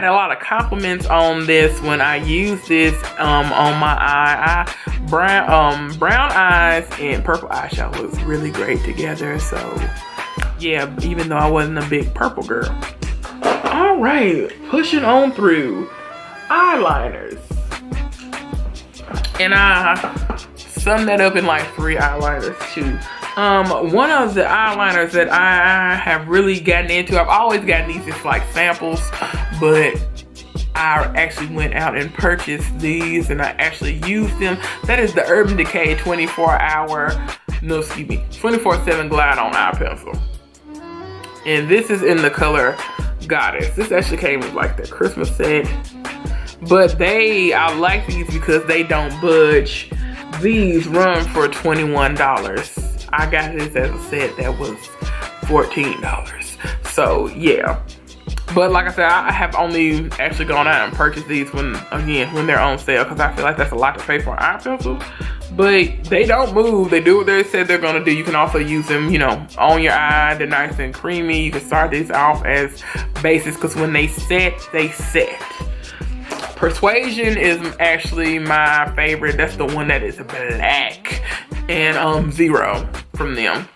had a lot of compliments on this when I used this on my eye. Brown eyes and purple eyeshadow looks really great together. So yeah, even though I wasn't a big purple girl. All right, pushing on through eyeliners. And I summed that up in like 3 eyeliners too. One of the eyeliners that I have really gotten into, I've always gotten these as like samples, but I actually went out and purchased these and I actually used them. That is the Urban Decay 24/7 Glide On Eye Pencil. And this is in the color Goddess. This actually came with like the Christmas set. But I like these because they don't budge. These run for $21. I got this as a set that was $14. So yeah. But like I said, I have only actually gone out and purchased these when they're on sale, because I feel like that's a lot to pay for an eye pencil. But they don't move. They do what they said they're gonna do. You can also use them, you know, on your eye. They're nice and creamy. You can start these off as bases, because when they set, they set. Persuasion is actually my favorite. That's the one that is black, and Zero from them.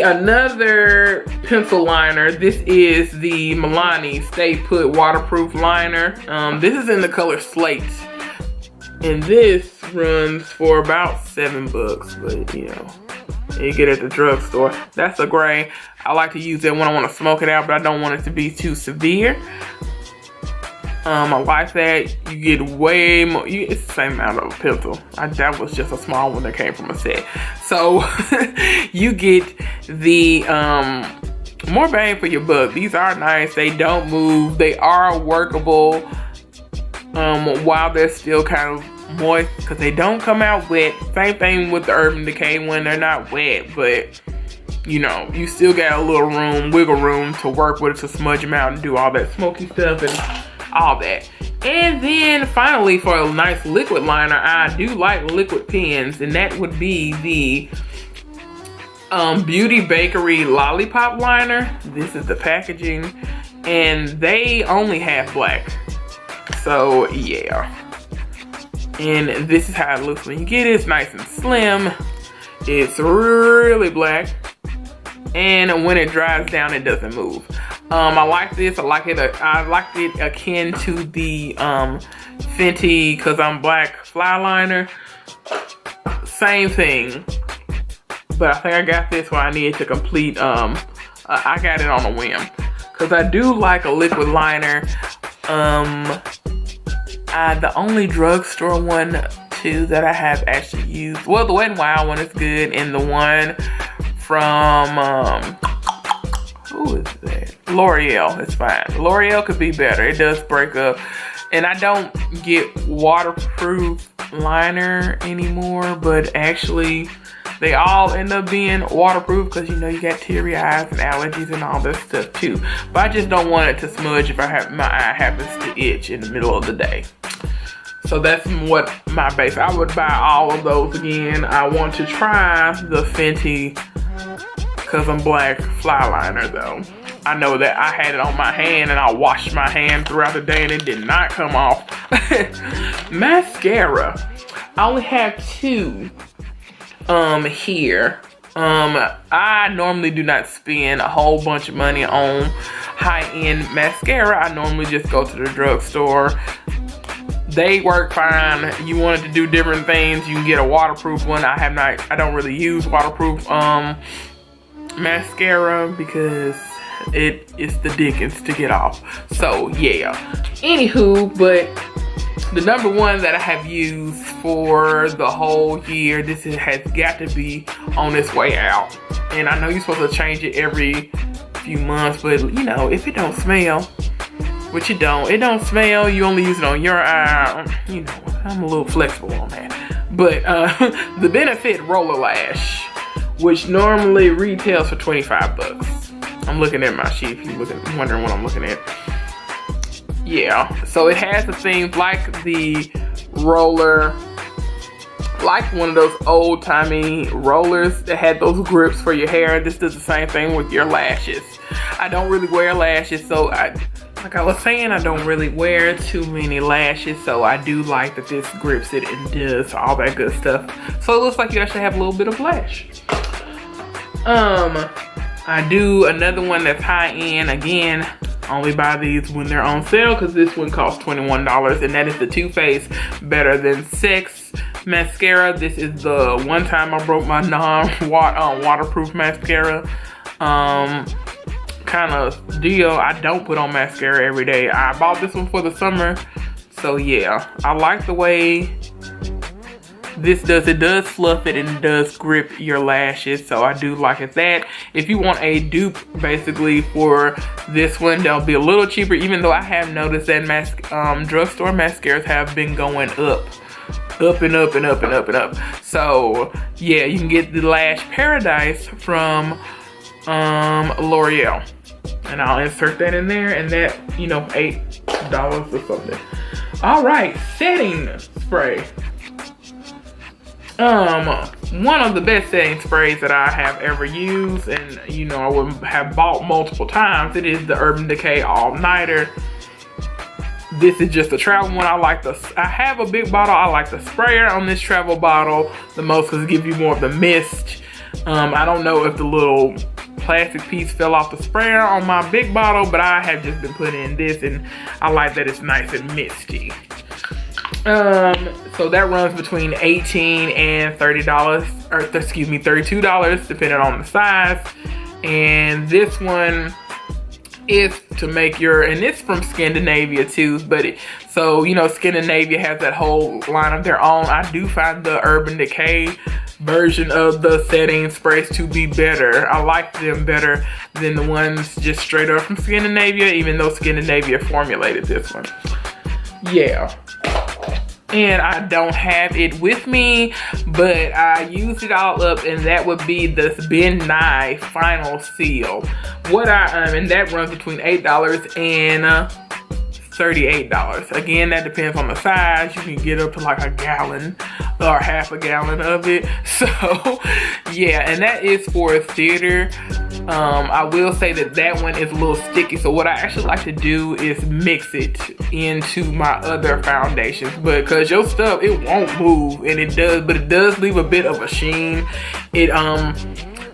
Another pencil liner. This is the MILANI Stay Put Waterproof Liner. This is in the color Slate, and this runs for about $7, but you know, you get it at the drugstore. That's a gray. I like to use it when I want to smoke it out, but I don't want it to be too severe. I like that. You get way more. It's the same amount of pencil. That was just a small one that came from a set. So you get the more bang for your buck. These are nice. They don't move. They are workable while they're still kind of moist, because they don't come out wet. Same thing with the Urban Decay one. They're not wet, but you know, you still got a little room, wiggle room to work with it, to smudge them out and do all that smoky stuff and all that. And then finally, for a nice liquid liner, I do like liquid pens, and that would be the Beauty Bakerie Lollipop liner. This is the packaging, and they only have black. So yeah. And this is how it looks when you get it. It's nice and slim. It's really black. And when it dries down, it doesn't move. I like this. I like it akin to the Fenty Cause I'm Black Fly Liner. Same thing. But I think I got this where I needed to complete, I got it on a whim. Cause I do like a liquid liner. The only drugstore one too that I have actually used, well, the Wet n Wild one is good, and the one from who is that? L'Oreal. It's fine. L'Oreal could be better. It does break up, and I don't get waterproof liner anymore, but actually they all end up being waterproof, because you know you got teary eyes and allergies and all this stuff too. But I just don't want it to smudge if my eye happens to itch in the middle of the day. So that's what my base. I would buy all of those again. I want to try the Fenty Cause I'm Black Fly Liner though. I know that I had it on my hand and I washed my hand throughout the day and it did not come off. Mascara. I only have 2 here. I normally do not spend a whole bunch of money on high-end mascara. I normally just go to the drugstore. They work fine. You wanted to do different things, you can get a waterproof one. I don't really use waterproof mascara because it is the dickens to get off. So yeah. Anywho, but the number one that I have used for the whole year, this has got to be On Its Way Out. And I know you're supposed to change it every few months, but you know, if it don't smell, which it don't smell, you only use it on your eye, you know, I'm a little flexible on that. But the Benefit Roller Lash, which normally retails for $25. I'm looking at my sheet if you're wondering what I'm looking at. Yeah, so it has the things like the roller like one of those old-timey rollers that had those grips for your hair. This does the same thing with your lashes. I don't really wear lashes, so like I was saying, I don't really wear too many lashes, so I do like that this grips it and does all that good stuff. So it looks like you actually have a little bit of lash. I do another one that's high-end. Again, only buy these when they're on sale because this one costs $21, and that is the Too Faced Better Than Sex mascara. This is the one time I broke my non-waterproof mascara kind of deal. I don't put on mascara every day. I bought this one for the summer, so yeah, I like the way this does. It does fluff it and it does grip your lashes, so I do like it. That if you want a dupe basically for this one, they'll be a little cheaper, even though I have noticed that drugstore mascaras have been going up and up and up and up and up. So yeah, you can get the Lash Paradise from L'Oreal, and I'll insert that in there, and that, you know, $8 or something. All right, setting spray. One of the best setting sprays that I have ever used, and you know, I would have bought multiple times, it is the Urban Decay All Nighter. This is just a travel one. I have a big bottle. I like the sprayer on this travel bottle the most because it gives you more of the mist. I don't know if the little plastic piece fell off the sprayer on my big bottle, but I have just been putting in this, and I like that it's nice and misty. So that runs between $18 and $30, or excuse me, $32, depending on the size. And this one is to make your, and it's from Scandinavia too, but so you know, Scandinavia has that whole line of their own. I do find the Urban Decay version of the setting sprays to be better. I like them better than the ones just straight up from Scandinavia, even though Scandinavia formulated this one. Yeah. And I don't have it with me, but I used it all up, and that would be the Ben Nye Final Seal. And that runs between $8 and $38. Again, that depends on the size. You can get up to like a gallon or half a gallon of it. So yeah, and that is for theater. I will say that one is a little sticky, so what I actually like to do is mix it into my other foundations, but because your stuff, it won't move, and it does leave a bit of a sheen.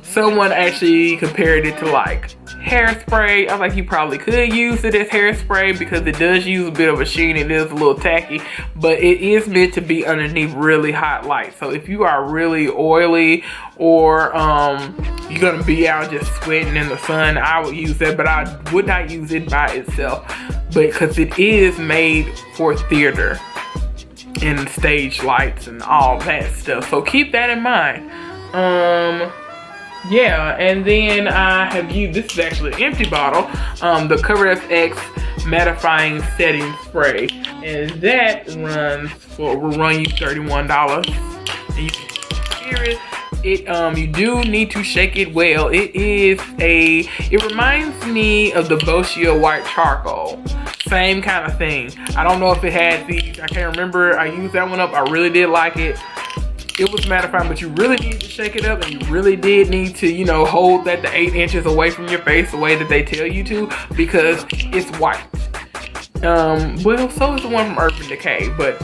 Someone actually compared it to like hairspray. I was like, you probably could use it as hairspray because it does use a bit of a sheen. It is a little tacky, but it is meant to be underneath really hot light. So if you are really oily, or you're gonna be out just sweating in the sun, I would use that, but I would not use it by itself, because it is made for theater and stage lights and all that stuff. So keep that in mind. Yeah, and then I have used, this is actually an empty bottle, the Cover FX Mattifying Setting Spray, and that will run you $31, and you can hear it. You do need to shake it well. It reminds me of the Boschia White Charcoal. Same kind of thing. I don't know if it had these, I can't remember. I used that one up, I really did like it. It was mattifying, but you really need to shake it up, and you really did need to, you know, hold that to 8 inches away from your face the way that they tell you to, because it's white. Well, so is the one from Urban Decay, but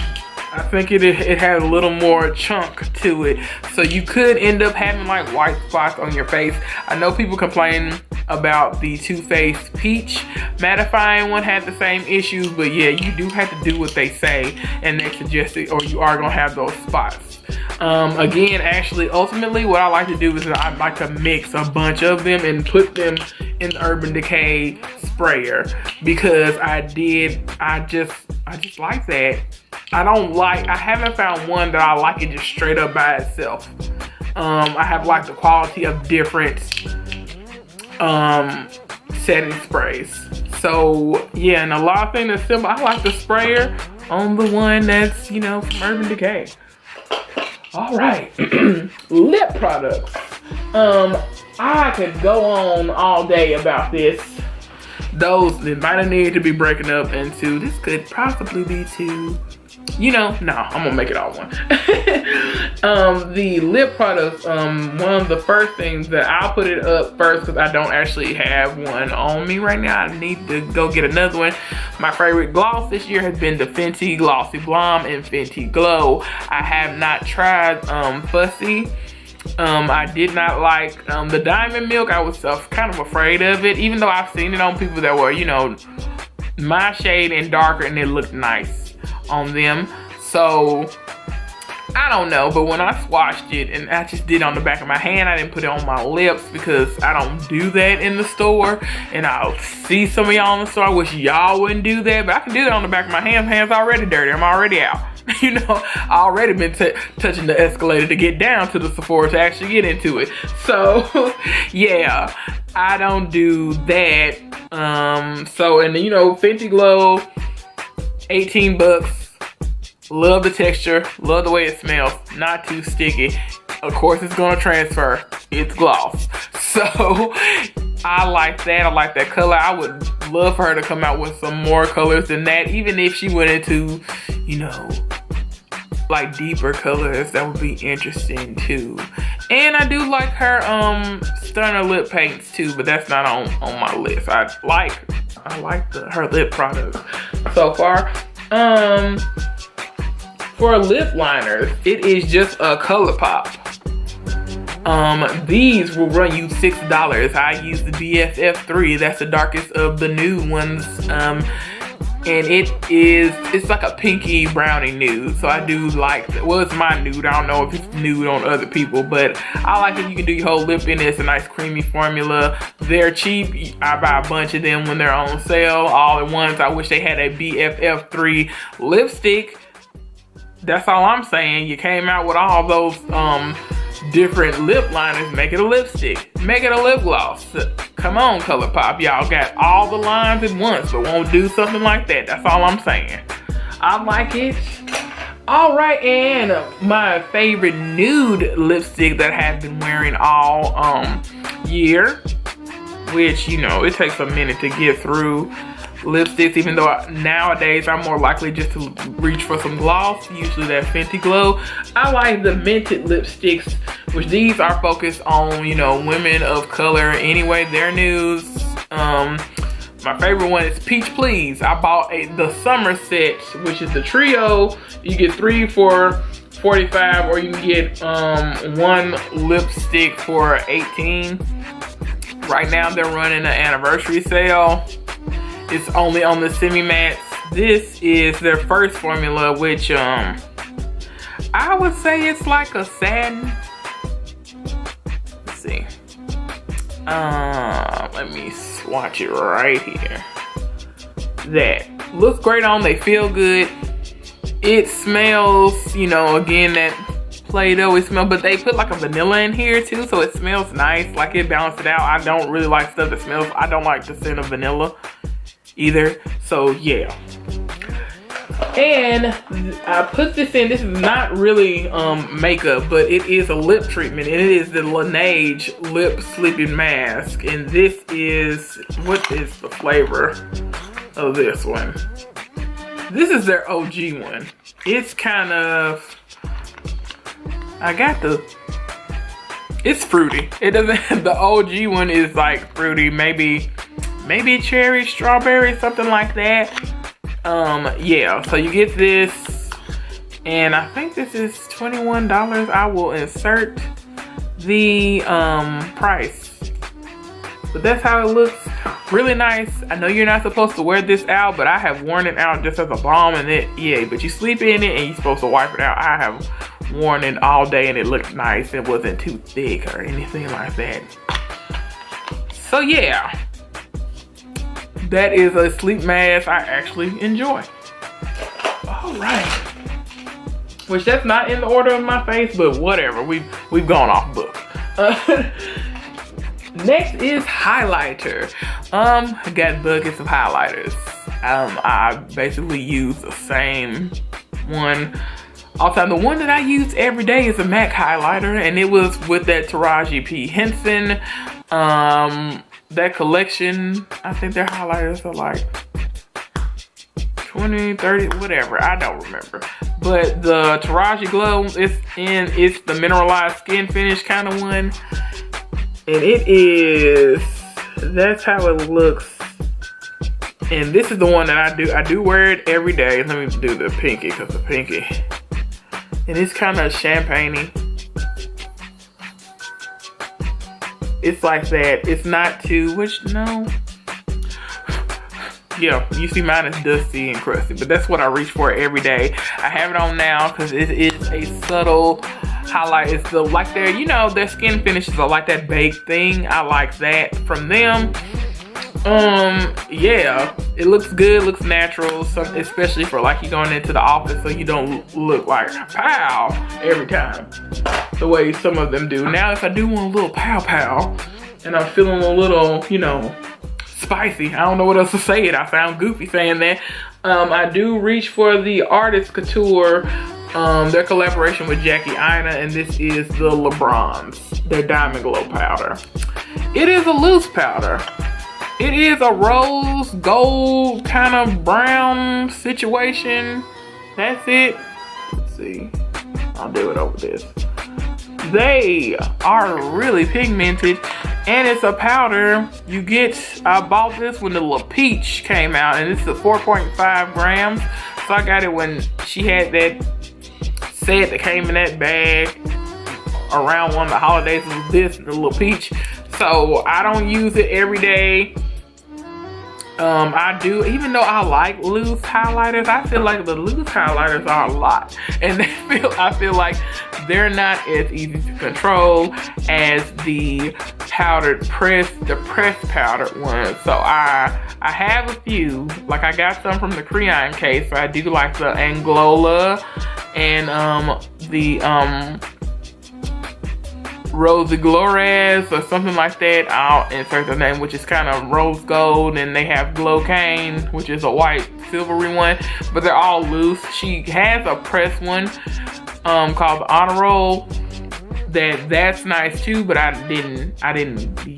I think it had a little more chunk to it, so you could end up having like white spots on your face. I know people complain about the Too Faced Peach mattifying one had the same issues, but yeah, you do have to do what they say, and they suggest it, or you are gonna have those spots. Again, actually, ultimately, what I like to do is I like to mix a bunch of them and put them in the Urban Decay sprayer, because I just like that. I haven't found one that I like it just straight up by itself. I have like the quality of different setting sprays. So yeah, and a lot of things are simple. I like the sprayer on the one that's, you know, from Urban Decay. All right, lip products. I could go on all day about this. Those that might have needed to be breaking up into, this could possibly be 2, you know, no, I'm gonna make it all one. The lip products, one of the first things that I'll put it up first because I don't actually have one on me right now. I need to go get another one. My favorite gloss this year has been the Fenty Glossy Bomb and Fenty Glow. I have not tried Fussy. I did not like the Diamond Milk. I was kind of afraid of it, even though I've seen it on people that were, you know, my shade and darker, and it looked nice on them. So I don't know, but when I swatched it, and I just did it on the back of my hand, I didn't put it on my lips because I don't do that in the store. And I'll see some of y'all in the store. I wish y'all wouldn't do that, but I can do that on the back of my hand. Hands already dirty. I'm already out. You know, I already been touching the escalator to get down to the Sephora to actually get into it. So yeah, I don't do that. And then, you know, Fenty Glow, 18 bucks. Love the texture, love the way it smells, not too sticky. Of course it's gonna transfer, it's gloss. So I like that, I like that color. I would love for her to come out with some more colors than that, even if she went into, you know, like deeper colors, that would be interesting too. And I do like her Stunner lip paints too, but that's not on my list. I like her lip products so far. For lip liners, it is just a ColourPop. These will run you $6. I use the BFF3. That's the darkest of the nude ones. And it's like a pinky brownie nude. So I do like, well, it's my nude. I don't know if it's nude on other people, but I like it. You can do your whole lip in it. It's a nice creamy formula. They're cheap. I buy a bunch of them when they're on sale all at once. I wish they had a BFF3 lipstick. That's all I'm saying. You came out with all those different lip liners. Make it a lipstick. Make it a lip gloss. Come on, ColourPop. Y'all got all the lines at once, but won't do something like that. That's all I'm saying. I like it. All right, and my favorite nude lipstick that I have been wearing all year, which, you know, it takes a minute to get through lipsticks, even though nowadays I'm more likely just to reach for some gloss, usually that Fenty Glow. I like the Mented lipsticks, which these are focused on, you know, women of color anyway, their nudes. My favorite one is Peach Please. I bought the summer set, which is the trio. You get 3 for $45, or you can get one lipstick for $18. Right now they're running an anniversary sale. It's only on the semi-mattes. This is their first formula, which I would say it's like a satin. Let's see. Let me swatch it right here. That looks great on. They feel good. It smells, you know, again, that Play-Doh, it smells, but they put like a vanilla in here too, so it smells nice. Like, it balanced it out. I don't really like stuff that smells. I don't like the scent of vanilla either, so yeah. And I put this in. This is not really makeup, but it is a lip treatment, and it is the LANEIGE lip sleeping mask. And this is, what is the flavor of this one? This is their OG one. It's kind of, it's fruity. It doesn't, the OG one is like fruity, maybe cherry, strawberry, something like that. Yeah, so you get this, and I think this is $21. I will insert the price, but that's how it looks. Really nice. I know you're not supposed to wear this out, but I have worn it out just as a balm, and it, yeah, but you sleep in it and you're supposed to wipe it out. I have worn it all day and it looked nice. It wasn't too thick or anything like that. So yeah, that is a sleep mask I actually enjoy. All right, which that's not in the order of my face, but whatever. We've gone off book. Next is highlighter. I got buckets of highlighters. I basically use the same one all the time. The one that I use every day is a MAC highlighter, and it was with that Taraji P. Henson. That collection, I think their highlighters are like $20 20, 30, whatever. I don't remember. But the Taraji Glow it's the mineralized skin finish kind of one. And it is, that's how it looks. And this is the one that I do. I do wear it every day. Let me do the pinky, because the pinky. And it's kind of champagne-y. It's like that. It's not too, no. Yeah, you see mine is dusty and crusty, but that's what I reach for every day. I have it on now because it is a subtle highlight. It's the, like their, you know, their skin finishes are like that baked thing. I like that from them. Yeah, it looks good, looks natural, especially for like you going into the office so you don't look like pow every time, the way some of them do. Now, if I do want a little pow pow and I'm feeling a little, you know, spicy, I don't know what else to say it. I sound goofy saying that. I do reach for the Artist Couture, their collaboration with Jackie Aina, and this is the LeBron's, their Diamond Glow powder. It is a loose powder. It is a rose gold kind of brown situation. That's it. Let's see. I'll do it over this. They are really pigmented, and it's a powder. You get, I bought this when the little peach came out, and it's a 4.5 grams. So I got it when she had that set that came in that bag around one of the holidays. It was this, the little peach. So I don't use it every day. I do, even though I like loose highlighters, I feel like the loose highlighters are a lot. And I feel like they're not as easy to control as the powdered the pressed powdered ones. So I have a few, like I got some from the Creon case. So I do like the Anglola and the Rosy Glores or something like that. I'll insert the name, which is kind of rose gold, and they have Glow Cane, which is a white silvery one, but they're all loose. She has a pressed one called the Honor Roll. That's nice too, but I didn't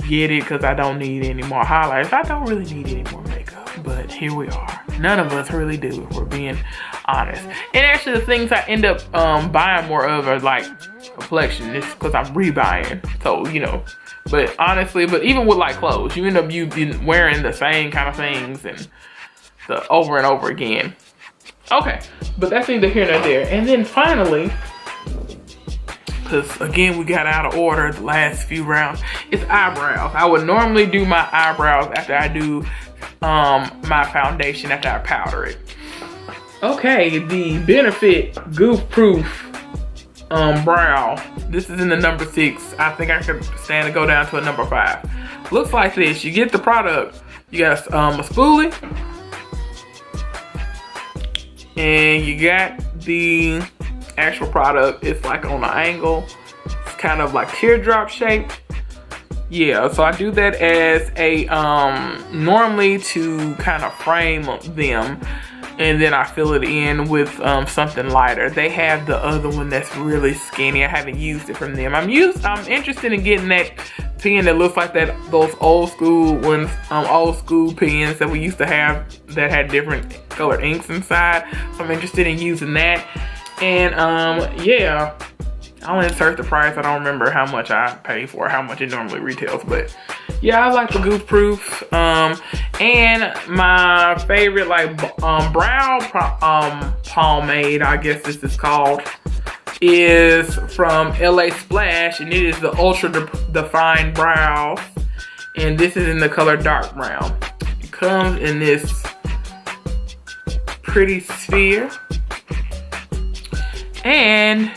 get it because I don't need any more highlights. I don't really need any more makeup, but here we are. None of us really do, if we're being honest. And actually the things I end up buying more of are like complexion. It's because I'm rebuying, so you know. But honestly, but even with like clothes, you end up wearing the same kind of things and the over and over again. Okay, but that's neither here nor there. And then finally, because again we got out of order the last few rounds, it's eyebrows. I would normally do my eyebrows after I do my foundation, after I powder it. Okay, the Benefit Goof Proof brow. This is in the number 6. I think I could stand to go down to a number 5. Looks like this. You get the product. You got a spoolie, and you got the actual product. It's like on an angle. It's kind of like teardrop shaped. Yeah, so I do that as a normally to kind of frame them, and then I fill it in with something lighter. They have the other one that's really skinny. I haven't used it from them. I'm interested in getting that pen that looks like those old school ones, old school pens that we used to have that had different colored inks inside. So I'm interested in using that. And yeah, I'll insert the price. I don't remember how much I pay for, how much it normally retails, but yeah, I like the Goof Proof. And my favorite like brow pomade, I guess this is called, is from LA Splash, and it is the Ultra Defined Brows, and this is in the color dark brown. It comes in this pretty sphere, and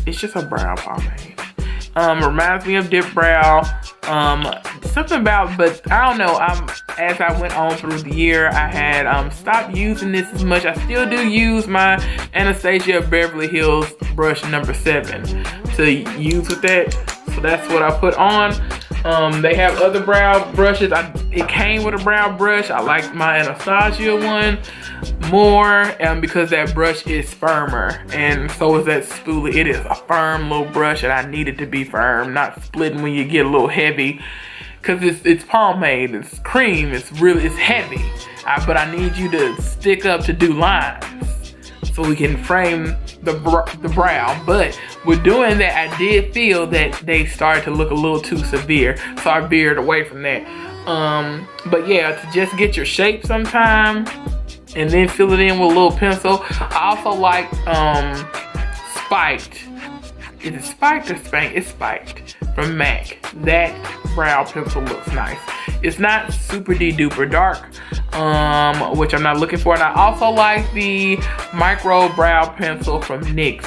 it's just a brow pomade. Reminds me of Dip Brow. Something about, but I don't know, as I went on through the year, I had stopped using this as much. I still do use my Anastasia Beverly Hills brush number 7 to use with that. So that's what I put on. They have other brow brushes. It came with a brow brush. I like my Anastasia one more because that brush is firmer, and so is that spoolie. It is a firm little brush, and I need it to be firm, not splitting when you get a little heavy. Cause it's pomade, it's cream, it's heavy. But I need you to stick up to do lines so we can frame the brow. But with doing that, I did feel that they started to look a little too severe, so I veered away from that. But yeah, to just get your shape sometime and then fill it in with a little pencil. I also like Spiked. Is it Spiked or Spank? It's Spiked from MAC. That brow pencil looks nice. It's not super duper dark, which I'm not looking for. And I also like the micro brow pencil from NYX,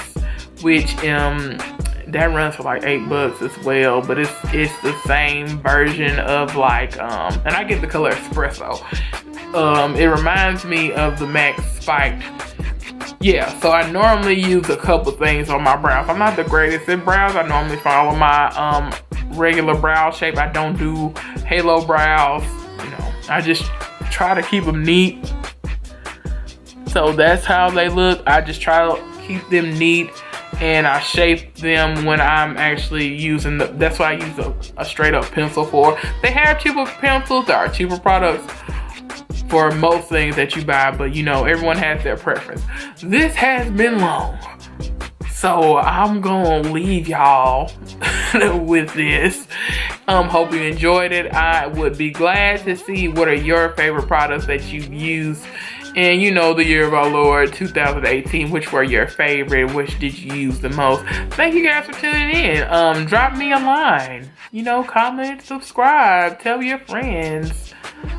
which that runs for like $8 as well, but it's the same version of like and I get the color Espresso. It reminds me of the MAC Spiked. Yeah, so I normally use a couple things on my brows. I'm not the greatest at brows. I normally follow my regular brow shape. I don't do halo brows. You know, I just try to keep them neat. So that's how they look. I just try to keep them neat, and I shape them when I'm actually using that's what I use a straight up pencil for. They have cheaper pencils. There are cheaper products for most things that you buy, but you know, everyone has their preference. This has been long, so I'm gonna leave y'all with this. Hope you enjoyed it. I would be glad to see what are your favorite products that you've used in, you know, the year of our Lord 2018. Which were your favorite? Which did you use the most? Thank you guys for tuning in. Drop me a line, you know, comment, subscribe, tell your friends.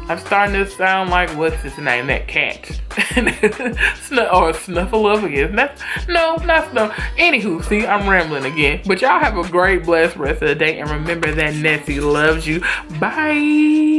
I'm starting to sound like, what's his name, that cat. Or Snuffleupagus. No, not Snuff. Anywho, see, I'm rambling again. But y'all have a great, blessed rest of the day. And remember that Nessie loves you. Bye.